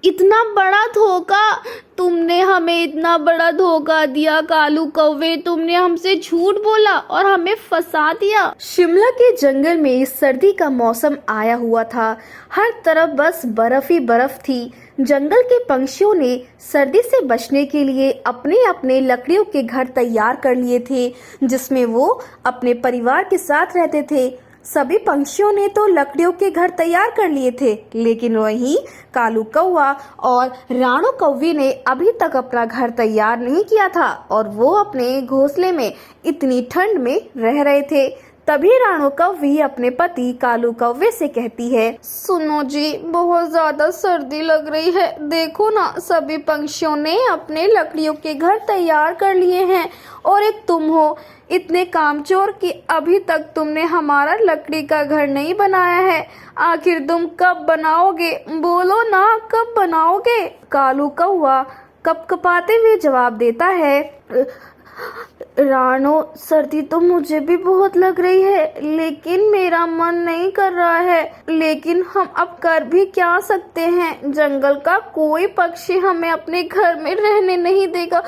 इतना बड़ा धोखा, तुमने हमें इतना बड़ा धोखा दिया कालू कौवे, तुमने हमसे झूठ बोला और हमें फंसा दिया। शिमला के जंगल में सर्दी का मौसम आया हुआ था। हर तरफ बस बर्फ ही बर्फ थी। जंगल के पंछियों ने सर्दी से बचने के लिए अपने अपने लकड़ियों के घर तैयार कर लिए थे, जिसमें वो अपने परिवार के साथ रहते थे। सभी पंछियों ने तो लकड़ियों के घर तैयार कर लिए थे, लेकिन वहीं कालू कौवा और राणो कौवे ने अभी तक अपना घर तैयार नहीं किया था और वो अपने घोंसले में इतनी ठंड में रह रहे थे। तभी राणो कौवी अपने पति कालू कौवे से कहती है, सुनो जी, बहुत ज्यादा सर्दी लग रही है। देखो ना, सभी पंछियों ने अपने लकड़ियों के घर तैयार कर लिए हैं और एक तुम हो इतने कामचोर कि अभी तक तुमने हमारा लकड़ी का घर नहीं बनाया है। आखिर तुम कब बनाओगे? बोलो ना, कब बनाओगे? कालू कौवा कपकपाते हुए जवाब देता है, राणो, सर्दी तो मुझे भी बहुत लग रही है, लेकिन मेरा मन नहीं कर रहा है। लेकिन हम अब कर भी क्या सकते हैं? जंगल का कोई पक्षी हमें अपने घर में रहने नहीं देगा।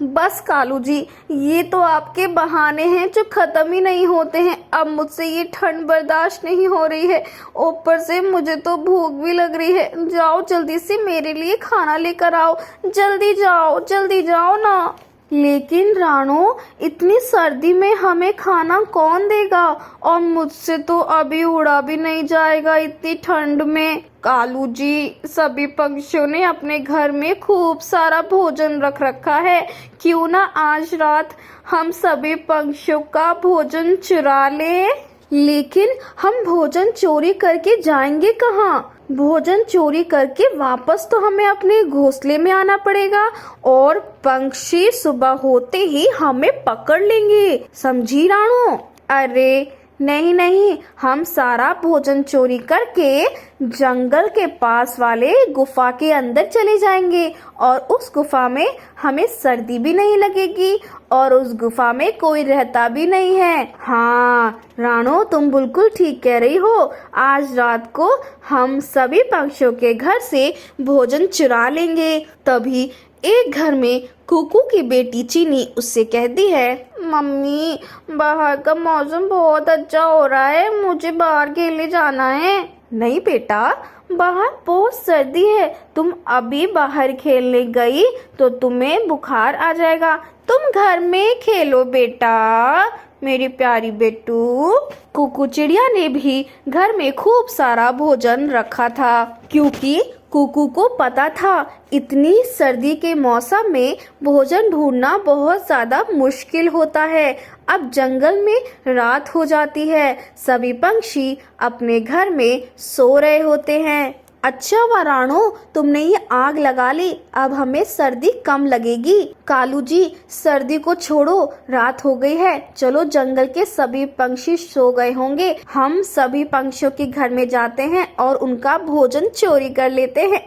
बस कालू जी, ये तो आपके बहाने हैं जो खत्म ही नहीं होते हैं। अब मुझसे ये ठंड बर्दाश्त नहीं हो रही है, ऊपर से मुझे तो भूख भी लग रही है। जाओ जल्दी से मेरे लिए खाना लेकर आओ, जल्दी जाओ ना। लेकिन राणो, इतनी सर्दी में हमें खाना कौन देगा? और मुझसे तो अभी उड़ा भी नहीं जाएगा इतनी ठंड में। कालू जी, सभी पंछियों ने अपने घर में खूब सारा भोजन रख रखा है। क्यों ना आज रात हम सभी पंछियों का भोजन चुरा ले? लेकिन हम भोजन चोरी करके जाएंगे कहाँ? भोजन चोरी करके वापस तो हमें अपने घोंसले में आना पड़ेगा और पंछी सुबह होते ही हमें पकड़ लेंगे, समझी राणो? अरे नहीं, हम सारा भोजन चोरी करके जंगल के पास वाले गुफा के अंदर चले जाएंगे और उस गुफा में हमें सर्दी भी नहीं लगेगी और उस गुफा में कोई रहता भी नहीं है। हाँ राणो, तुम बिल्कुल ठीक कह रही हो। आज रात को हम सभी पक्षियों के घर से भोजन चुरा लेंगे। तभी एक घर में कुकू की बेटी चीनी उससे कहती है, मम्मी, बाहर का मौसम बहुत अच्छा हो रहा है, मुझे बाहर खेलने जाना है। नहीं बेटा, बाहर बहुत सर्दी है, तुम अभी बाहर खेलने गई तो तुम्हें बुखार आ जाएगा। तुम घर में खेलो बेटा, मेरी प्यारी बेटू। कुकू चिड़िया ने भी घर में खूब सारा भोजन रखा था, क्योंकि कुकू को पता था इतनी सर्दी के मौसम में भोजन ढूंढना बहुत ज्यादा मुश्किल होता है। अब जंगल में रात हो जाती है, सभी पंछी अपने घर में सो रहे होते हैं। अच्छा हुआ राणो, तुमने ये आग लगा ली, अब हमें सर्दी कम लगेगी। कालू जी, सर्दी को छोड़ो, रात हो गई है, चलो जंगल के सभी पंछी सो गए होंगे, हम सभी पंछियों के घर में जाते हैं और उनका भोजन चोरी कर लेते हैं।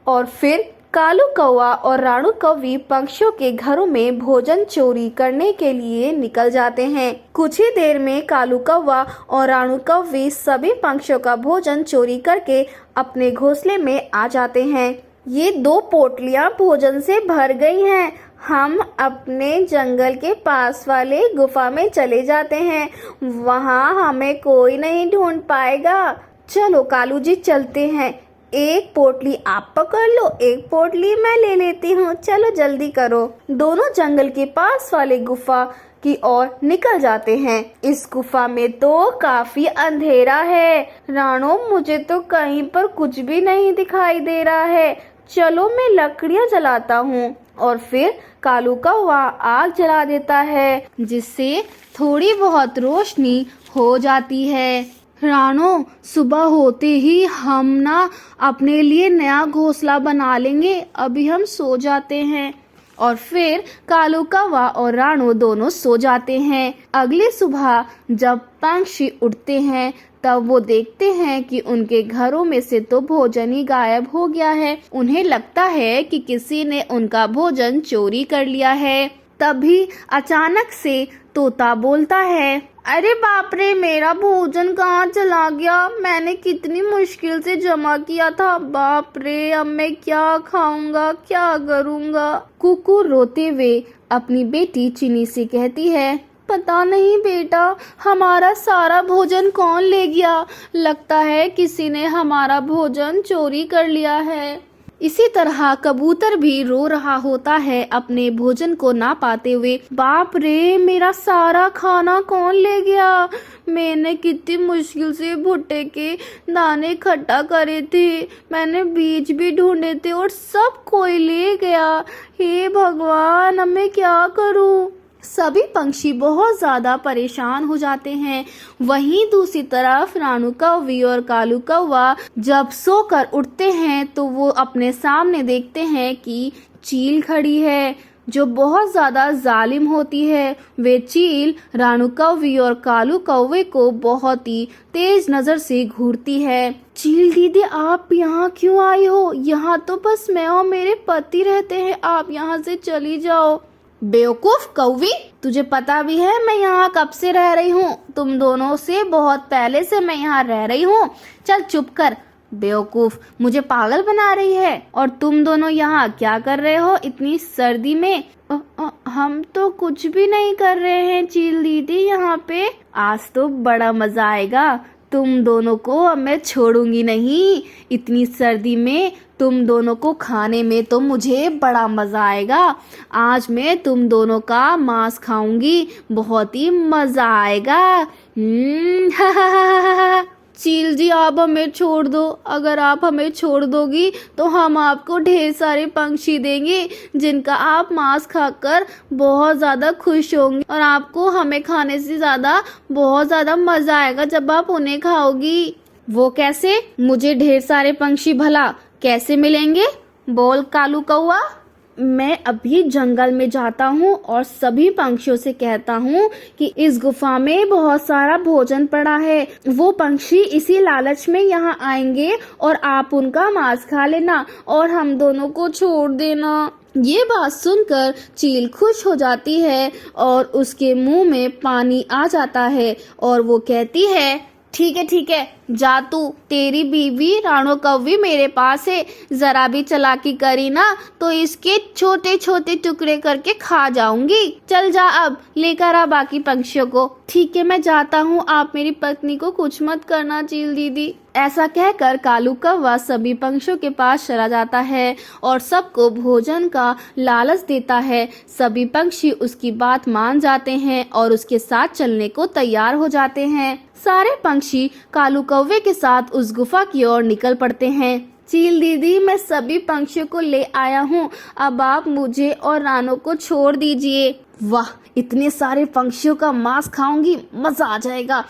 और फिर कालू कौवा और राणो कौवी पंछियों के घरों में भोजन चोरी करने के लिए निकल जाते हैं। कुछ ही देर में कालू कौवा और राणो कौवी सभी पंछियों का भोजन चोरी करके अपने घोंसले में आ जाते हैं। ये 2 पोटलियां भोजन से भर गई हैं। हम अपने जंगल के पास वाले गुफा में चले जाते हैं, वहाँ हमें कोई नहीं ढूंढ पाएगा। चलो कालू जी, चलते हैं। एक पोटली आप पकड़ लो, एक पोटली मैं ले लेती हूँ, चलो जल्दी करो। दोनों जंगल के पास वाले गुफा की ओर निकल जाते हैं। इस गुफा में तो काफी अंधेरा है राणो, मुझे तो कहीं पर कुछ भी नहीं दिखाई दे रहा है। चलो मैं लकड़ियाँ जलाता हूँ। और फिर कालू कौवा आग जला देता है, जिससे थोड़ी बहुत रोशनी हो जाती है। राणो, सुबह होते ही हम ना अपने लिए नया घोंसला बना लेंगे, अभी हम सो जाते हैं। और फिर कालू कौवा और राणो दोनों सो जाते हैं। अगली सुबह जब पंछी उठते हैं तब वो देखते हैं कि उनके घरों में से तो भोजन ही गायब हो गया है। उन्हें लगता है कि किसी ने उनका भोजन चोरी कर लिया है। तभी अचानक से तोता बोलता है, अरे बाप रे, मेरा भोजन कहाँ चला गया? मैंने कितनी मुश्किल से जमा किया था। बाप रे, अब मैं क्या खाऊंगा, क्या करूंगा? कुकू रोते हुए अपनी बेटी चिनी से कहती है, पता नहीं बेटा, हमारा सारा भोजन कौन ले गया? लगता है किसी ने हमारा भोजन चोरी कर लिया है। इसी तरह कबूतर भी रो रहा होता है अपने भोजन को ना पाते हुए। बाप रे, मेरा सारा खाना कौन ले गया? मैंने कितनी मुश्किल से भुट्टे के दाने इकट्ठा करे थे, मैंने बीज भी ढूंढे थे और सब कोई ले गया। हे भगवान, अब मैं क्या करूं? सभी पंछी बहुत ज्यादा परेशान हो जाते हैं। वहीं दूसरी तरफ रानू कौवी और कालू कौवा जब सोकर उठते हैं तो वो अपने सामने देखते हैं कि चील खड़ी है जो बहुत ज्यादा जालिम होती है। वे चील रानू कौवी और कालू कौवे को बहुत ही तेज नजर से घूरती है। चील दीदी, आप यहाँ क्यों आई हो? यहाँ तो बस मैं और मेरे पति रहते हैं, आप यहाँ से चली जाओ। बेवकूफ कौवी, तुझे पता भी है मैं यहाँ कब से रह रही हूँ? तुम दोनों से बहुत पहले से मैं यहाँ रह रही हूँ। चल चुप कर बेवकूफ, मुझे पागल बना रही है। और तुम दोनों यहाँ क्या कर रहे हो इतनी सर्दी में? हम तो कुछ भी नहीं कर रहे हैं चील दीदी, यहाँ पे आज तो बड़ा मजा आएगा। तुम दोनों को अब मैं छोड़ूंगी नहीं। इतनी सर्दी में तुम दोनों को खाने में तो मुझे बड़ा मजा आएगा। आज मैं तुम दोनों का मांस खाऊंगी, बहुत ही मजा आएगा। चील जी, आप हमें छोड़ दो। अगर आप हमें छोड़ दोगी तो हम आपको ढेर सारे पंछी देंगे जिनका आप मांस खाकर बहुत ज्यादा खुश होंगे, और आपको हमें खाने से ज्यादा बहुत ज्यादा मजा आएगा जब आप उन्हें खाओगी। वो कैसे? मुझे ढेर सारे पंछी भला कैसे मिलेंगे? बोल कालू कौवा। मैं अभी जंगल में जाता हूँ और सभी पंछियों से कहता हूँ कि इस गुफा में बहुत सारा भोजन पड़ा है। वो पंछी इसी लालच में यहाँ आएंगे और आप उनका मांस खा लेना और हम दोनों को छोड़ देना। ये बात सुनकर चील खुश हो जाती है और उसके मुंह में पानी आ जाता है और वो कहती है, ठीक है, जा तू। तेरी बीवी राणो कौवी मेरे पास है, जरा भी चालाकी करी ना तो इसके छोटे छोटे टुकड़े करके खा जाऊंगी। चल जा, अब लेकर आ बाकी पंछियों को। ठीक है, मैं जाता हूँ, आप मेरी पत्नी को कुछ मत करना चील दीदी। ऐसा कहकर कालू कौवा सभी पंछियों के पास चला जाता है और सबको भोजन का लालच देता है। सभी पंछी उसकी बात मान जाते हैं और उसके साथ चलने को तैयार हो जाते हैं। सारे पंछी कालू कौवे के साथ उस गुफा की ओर निकल पड़ते हैं। चील दीदी, मैं सभी पंछियों को ले आया हूँ, अब आप मुझे और रानो को छोड़ दीजिए। वाह, इतने सारे पंछियों का मांस खाऊंगी, मजा आ जाएगा।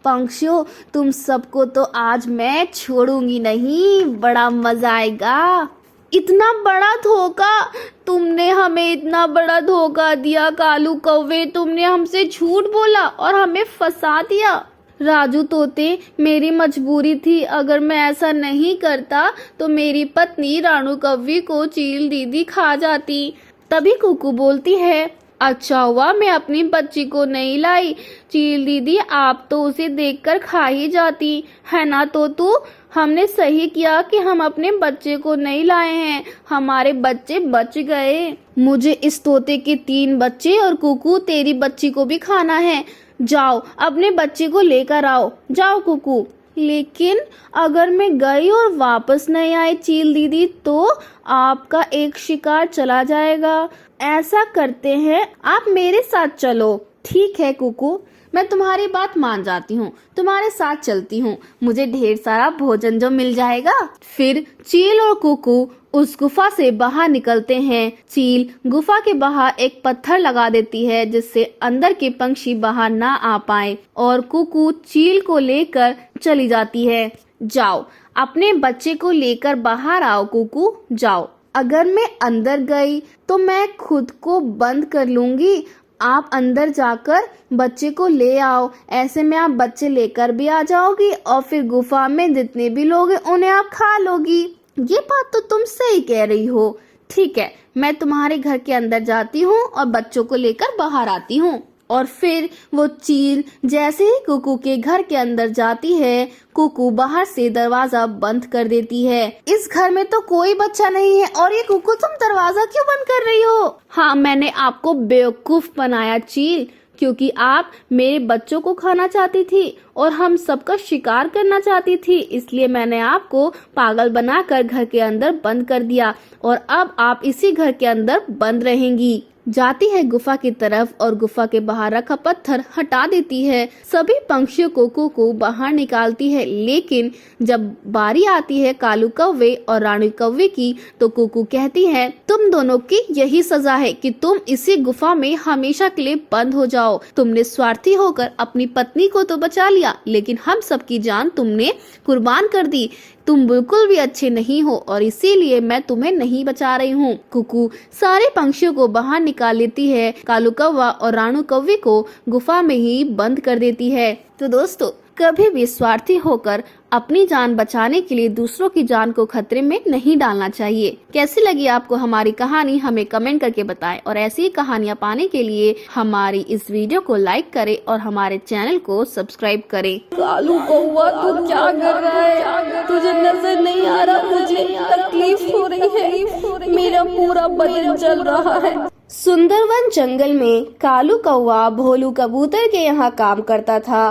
पंछियों, तुम सबको तो आज मैं छोड़ूंगी नहीं, बड़ा मजा आएगा। इतना बड़ा धोखा, तुमने हमें इतना बड़ा धोखा दिया कालू कौवे। तुमने हमसे झूठ बोला और हमें फंसा दिया। राजू तोते, मेरी मजबूरी थी, अगर मैं ऐसा नहीं करता तो मेरी पत्नी रानू कौवी को चील दीदी खा जाती। तभी कुकू बोलती है, अच्छा हुआ मैं अपनी बच्ची को नहीं लाई। चील दीदी, आप तो उसे देखकर खा ही जाती है ना। तो तू, हमने सही किया कि हम अपने बच्चे को नहीं लाए हैं, हमारे बच्चे बच गए। मुझे इस तोते के 3 बच्चे और कुकू तेरी बच्ची को भी खाना है। जाओ, अपने बच्चे को लेकर आओ, जाओ कुकू। लेकिन अगर मैं गई और वापस नहीं आई चील दीदी तो आपका एक शिकार चला जाएगा। ऐसा करते हैं, आप मेरे साथ चलो। ठीक है कुकू, मैं तुम्हारी बात मान जाती हूँ, तुम्हारे साथ चलती हूँ, मुझे ढेर सारा भोजन जो मिल जाएगा। फिर चील और कुकू उस गुफा से बाहर निकलते हैं। चील गुफा के बाहर एक पत्थर लगा देती है जिससे अंदर के पंछी बाहर ना आ पाए और कुकू चील को लेकर चली जाती है। जाओ, अपने बच्चे को लेकर बाहर आओ कुकू, जाओ। अगर मैं अंदर गई तो मैं खुद को बंद कर लूंगी, आप अंदर जाकर बच्चे को ले आओ। ऐसे में आप बच्चे लेकर भी आ जाओगी और फिर गुफा में जितने भी लोग हैं उन्हें आप खा लोगी। ये बात तो तुम सही कह रही हो। ठीक है, मैं तुम्हारे घर के अंदर जाती हूँ और बच्चों को लेकर बाहर आती हूँ। और फिर वो चील जैसे ही कुकू के घर के अंदर जाती है, कुकू बाहर से दरवाजा बंद कर देती है। इस घर में तो कोई बच्चा नहीं है और ये कुकू तुम दरवाजा क्यों बंद कर रही हो? हाँ, मैंने आपको बेवकूफ बनाया चील, क्योंकि आप मेरे बच्चों को खाना चाहती थी और हम सबका शिकार करना चाहती थी, इसलिए मैंने आपको पागल बनाकर घर के अंदर बंद कर दिया और अब आप इसी घर के अंदर बंद रहेंगी। जाती है गुफा की तरफ और गुफा के बाहर रखा पत्थर हटा देती है। सभी पंछियों को कुकू बाहर निकालती है, लेकिन जब बारी आती है कालू कौवे और रानी कौवे की तो कुकू कहती है, तुम दोनों की यही सजा है कि तुम इसी गुफा में हमेशा के लिए बंद हो जाओ। तुमने स्वार्थी होकर अपनी पत्नी को तो बचा लिया, लेकिन हम सबकी जान तुमने कुर्बान कर दी। तुम बिल्कुल भी अच्छे नहीं हो और इसीलिए मैं तुम्हें नहीं बचा रही हूँ। कुकू सारे पंछियों को बाहर निकाल लेती है, कालू कौवा और रानू कौवे को गुफा में ही बंद कर देती है। तो दोस्तों, कभी भी स्वार्थी होकर अपनी जान बचाने के लिए दूसरों की जान को खतरे में नहीं डालना चाहिए। कैसी लगी आपको हमारी कहानी, हमें कमेंट करके बताएं और ऐसी ही कहानियाँ पाने के लिए हमारी इस वीडियो को लाइक करें और हमारे चैनल को सब्सक्राइब करें। कालू कौवा तू क्या कर रहा है? तुझे नजर नहीं आ रहा? मुझे तकलीफ हो रही है, मेरा पूरा बदन जल रहा है। सुंदरवन जंगल में कालू कौवा भोलू कबूतर के यहाँ काम करता था।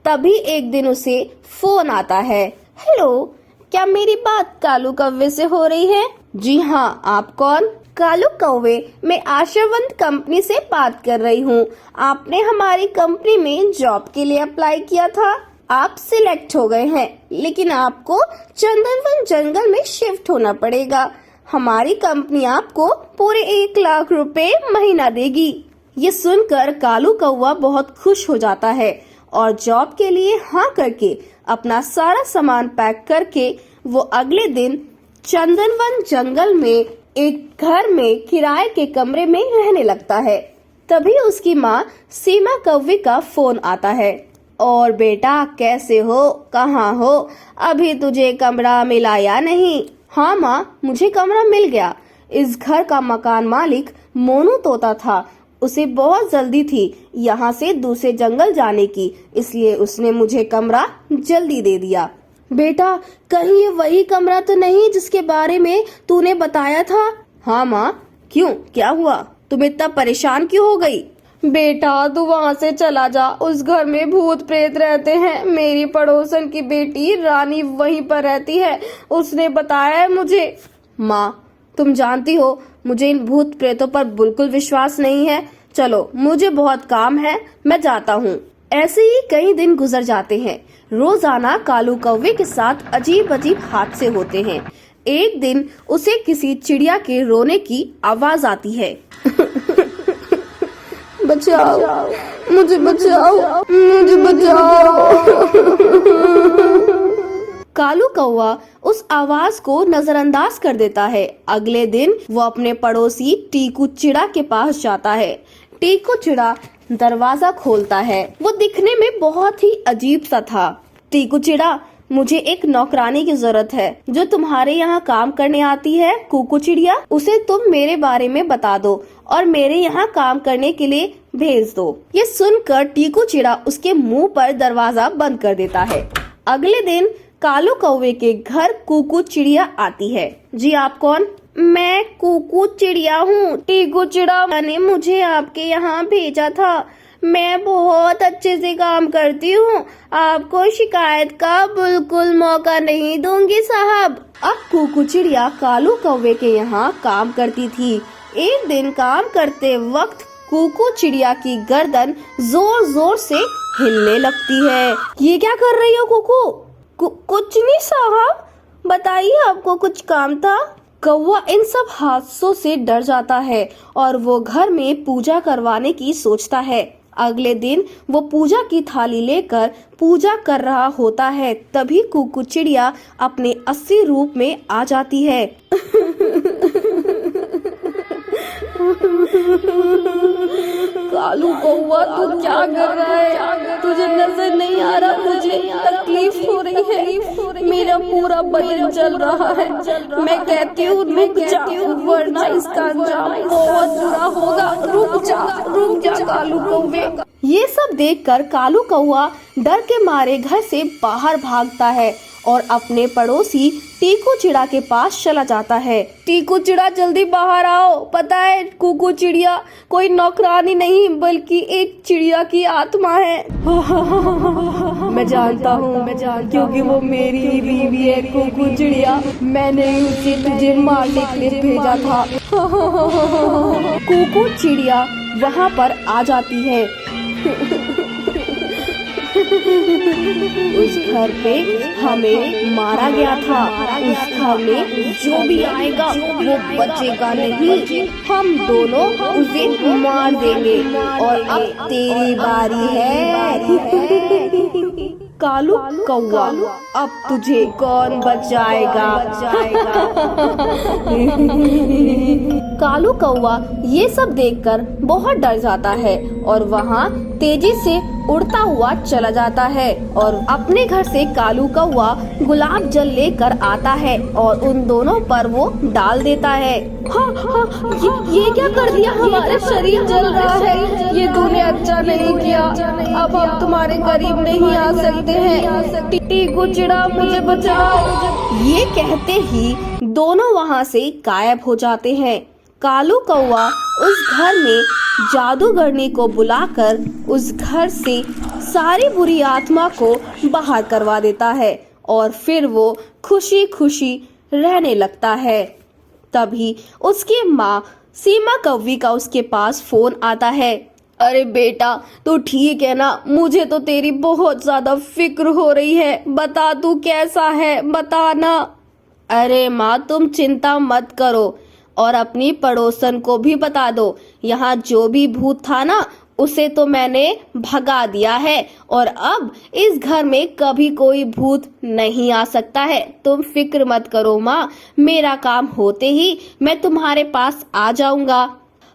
तभी एक दिन उसे फोन आता है। हेलो, क्या मेरी बात कालू कौवे से हो रही है? जी हाँ, आप कौन? कालू कौवे, मैं आशावंत कंपनी से बात कर रही हूँ। आपने हमारी कंपनी में जॉब के लिए अप्लाई किया था। आप सिलेक्ट हो गए हैं, लेकिन आपको चंदनवन जंगल में शिफ्ट होना पड़ेगा। हमारी कंपनी आपको पूरे 1 लाख रुपए महीना देगी। ये सुनकर कालू कौवा बहुत खुश हो जाता है और जॉब के लिए हाँ करके अपना सारा सामान पैक करके वो अगले दिन चंदनवन जंगल में एक घर में किराए के कमरे में रहने लगता है। तभी उसकी माँ सीमा कौवे का फोन आता है। और बेटा, कैसे हो, कहाँ हो? अभी तुझे कमरा मिला या नहीं? हाँ माँ, मुझे कमरा मिल गया। इस घर का मकान मालिक मोनू तोता था। उसे बहुत जल्दी थी यहाँ से दूसरे जंगल जाने की, इसलिए उसने मुझे कमरा जल्दी दे दिया। बेटा, कहीं ये वही कमरा तो नहीं जिसके बारे में तूने बताया था? हाँ माँ, क्यों, क्या हुआ? तुम इतना परेशान क्यों हो गई? बेटा, तू वहाँ से चला जा, उस घर में भूत प्रेत रहते हैं। मेरी पड़ोसन की बेटी रानी वहीं पर रहती है, उसने बताया है मुझे। माँ, तुम जानती हो मुझे इन भूत प्रेतों पर बिल्कुल विश्वास नहीं है। चलो, मुझे बहुत काम है, मैं जाता हूँ। ऐसे ही कई दिन गुजर जाते हैं। रोजाना कालू कौवे के साथ अजीब अजीब हादसे होते हैं। एक दिन उसे किसी चिड़िया के रोने की आवाज आती है। बचाओ, मुझे बचाओ, मुझे बचाओ। कालू कौवा उस आवाज को नजरअंदाज कर देता है। अगले दिन वो अपने पड़ोसी टीकू चिड़ा के पास जाता है। टीकू चिड़ा दरवाजा खोलता है। वो दिखने में बहुत ही अजीब सा था। टीकू चिड़ा, मुझे एक नौकरानी की जरूरत है जो तुम्हारे यहाँ काम करने आती है। कुकू चिड़िया, उसे तुम मेरे बारे में बता दो और मेरे यहाँ काम करने के लिए भेज दो। ये सुनकर टीकू चिड़ा उसके मुंह पर दरवाजा बंद कर देता है। अगले दिन कालू कौवे के घर कुकू चिड़िया आती है। जी, आप कौन? मैं कुकू चिड़िया हूँ। टीकू चिड़ा ने मुझे आपके यहाँ भेजा था। मैं बहुत अच्छे से काम करती हूँ, आपको शिकायत का बिल्कुल मौका नहीं दूंगी साहब। अब कुकू चिड़िया कालू कौवे के यहाँ काम करती थी। एक दिन काम करते वक्त कुकू चिड़िया की गर्दन जोर जोर से हिलने लगती है। ये क्या कर रही हो कुकू? कुछ नहीं साहब, बताइए, आपको कुछ काम था? कौवा इन सब हादसों से डर जाता है और वो घर में पूजा करवाने की सोचता है। अगले दिन वो पूजा की थाली लेकर पूजा कर रहा होता है। तभी कुकू चिड़िया अपने असली रूप में आ जाती है। कालू कौवा तू क्या कर रहा है? तुझे नजर नहीं आ रहा मुझे तकलीफ हो रही है, मेरा पूरा बदन जल रहा है। मैं कहती हूँ रुक जा, वरना इसका अंजाम बहुत बुरा होगा। रुक जा कालू कौवे। ये सब देखकर कालू कौवा डर के मारे घर से बाहर भागता है और अपने पड़ोसी टीकू चिड़ा के पास चला जाता है। टीकू चिड़ा जल्दी बाहर आओ। पता है कुकू चिड़िया कोई नौकरानी नहीं बल्कि एक चिड़िया की आत्मा है। मैं जानता हूँ क्योंकि वो मेरी ही बीवी है कुकू चिड़िया। मैंने उसे तुझे मारने के लिए भेजा था। कुकू चिड़िया वहाँ पर आ जाती है। उस घर पे हमें मारा गया था, उस घर में जो भी आएगा वो बचेगा नहीं। हम दोनों उसे मार देंगे और अब तेरी बारी है। कालू कौवा, अब तुझे कौन बचाएगा? कालू कौवा ये सब देखकर बहुत डर जाता है और वहाँ तेजी से उड़ता हुआ चला जाता है और अपने घर से कालू कौवा गुलाब जल लेकर आता है और उन दोनों पर वो डाल देता है। हाँ, ये क्या कर दिया? हमारे शरीर जल रहा है। ये तूने अच्छा नहीं किया। अब हम तुम्हारे करीब नहीं आ सकते हैं। टीकू चिड़ा मुझे बचाओ। ये कहते ही दोनों वहाँ से गायब हो जाते हैं। कालू कौवा उस घर में जादूगरनी को बुलाकर उस घर से सारी बुरी आत्मा को बाहर करवा देता है और फिर वो खुशी खुशी रहने लगता है। तभी उसकी माँ सीमा कौवी का उसके पास फोन आता है। अरे बेटा तू ठीक है ना? मुझे तो तेरी बहुत ज्यादा फिक्र हो रही है। बता तू कैसा है, बता ना। अरे माँ तुम चिंता मत करो और अपनी पड़ोसन को भी बता दो। यहाँ जो भी भूत था ना उसे तो मैंने भगा दिया है और अब इस घर में कभी कोई भूत नहीं आ सकता है। तुम फिक्र मत करो माँ, मेरा काम होते ही मैं तुम्हारे पास आ जाऊंगा।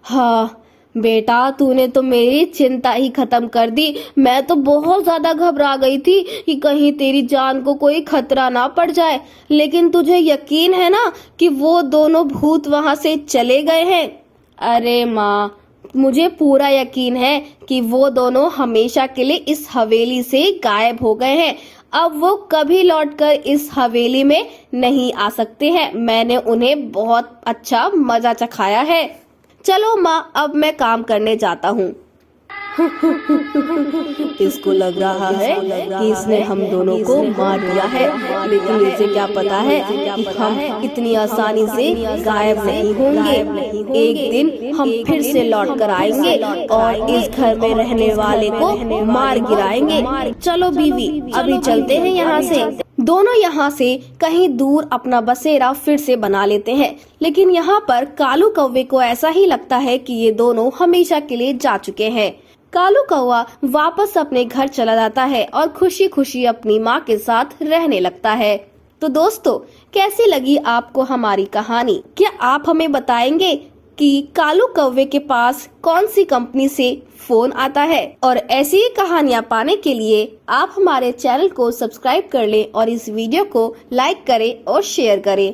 हाँ बेटा तूने तो मेरी चिंता ही खत्म कर दी। मैं तो बहुत ज्यादा घबरा गई थी कि कहीं तेरी जान को कोई खतरा ना पड़ जाए, लेकिन तुझे यकीन है ना कि वो दोनों भूत वहां से चले गए हैं? अरे माँ मुझे पूरा यकीन है कि वो दोनों हमेशा के लिए इस हवेली से गायब हो गए हैं। अब वो कभी लौटकर इस हवेली में नहीं आ सकते हैं। मैंने उन्हें बहुत अच्छा मजा चखाया है। चलो माँ अब मैं काम करने जाता हूँ। इसको लग रहा है कि इसने हम दोनों को मार दिया है, लेकिन इसे क्या पता है कि हम इतनी आसानी से गायब नहीं होंगे। एक दिन हम फिर से लौट कर आएंगे और इस घर में रहने वाले को मार गिराएंगे। चलो बीवी अभी चलते हैं यहाँ से। दोनों यहाँ से कहीं दूर अपना बसेरा फिर से बना लेते हैं, लेकिन यहाँ पर कालू कौवे को ऐसा ही लगता है कि ये दोनों हमेशा के लिए जा चुके हैं। कालू कौवा वापस अपने घर चला जाता है और खुशी खुशी अपनी माँ के साथ रहने लगता है। तो दोस्तों कैसी लगी आपको हमारी कहानी? क्या आप हमें बताएंगे कि कालू कौवे के पास कौन सी कंपनी से फोन आता है? और ऐसी ही कहानियाँ पाने के लिए आप हमारे चैनल को सब्सक्राइब कर लें और इस वीडियो को लाइक करें और शेयर करें।